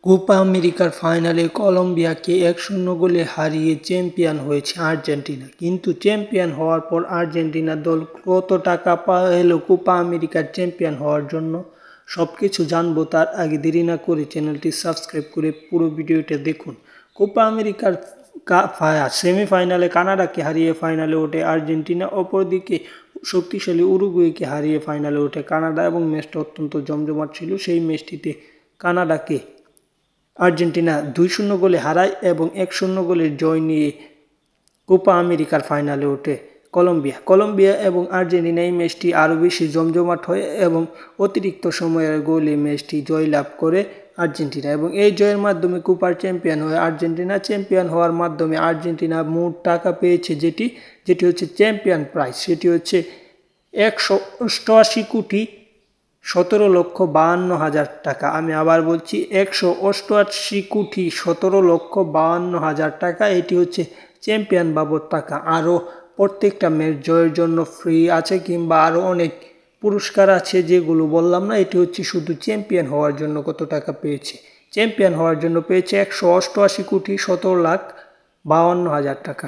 Copa আমেরিকার ফাইনালে কলম্বিয়াকে ১-০ গোলে হারিয়ে চ্যাম্পিয়ন হয়েছে আর্জেন্টিনা। কিন্তু চ্যাম্পিয়ন হওয়ার পর আর্জেন্টিনা দল কত টাকা পেল কোপা আমেরিকার চ্যাম্পিয়ন হওয়ার জন্য? সবকিছু জানবো তার আগে দেরি না করে চ্যানেলটি সাবস্ক্রাইব করে পুরো ভিডিওটা দেখুন। কোপা আমেরিকার সেমিফাইনালে কানাডাকে হারিয়ে ফাইনালে ওঠে আর্জেন্টিনা, অপরদিকে শক্তিশালী উরুগুয়েকে হারিয়ে ফাইনালে ওঠে কানাডা এবং ম্যাচটা অত্যন্ত জমজমাট ছিল। সেই ম্যাচটিতে কানাডাকে আর্জেন্টিনা ২-০ গোলে হারায় এবং ১-০ গোলের জয় নিয়ে কোপা আমেরিকার ফাইনালে ওঠে কলম্বিয়া এবং আর্জেন্টিনা। এই ম্যাচটি আরও বেশি জমজমাট হয় এবং অতিরিক্ত সময়ের গোলে ম্যাচটি জয়লাভ করে আর্জেন্টিনা এবং এই জয়ের মাধ্যমে কোপার চ্যাম্পিয়ন হয় আর্জেন্টিনা। চ্যাম্পিয়ন হওয়ার মাধ্যমে আর্জেন্টিনা মোট টাকা পেয়েছে যেটি হচ্ছে চ্যাম্পিয়ন প্রাইজ, সেটি হচ্ছে ১৮৮,১৭,৫২,০০০ টাকা। আমি আবার বলছি ১৮৮,১৭,৫২,০০০ টাকা। এটি হচ্ছে চ্যাম্পিয়ন বাবদ টাকা। আরও প্রত্যেকটা ম্যাচ জয়ের জন্য ফ্রি আছে কিংবা আরও অনেক পুরস্কার আছে যেগুলো বললাম না। এটি হচ্ছে শুধু চ্যাম্পিয়ন হওয়ার জন্য কত টাকা পেয়েছে। চ্যাম্পিয়ন হওয়ার জন্য পেয়েছে ১৮৮,১৭,৫২,০০০ টাকা।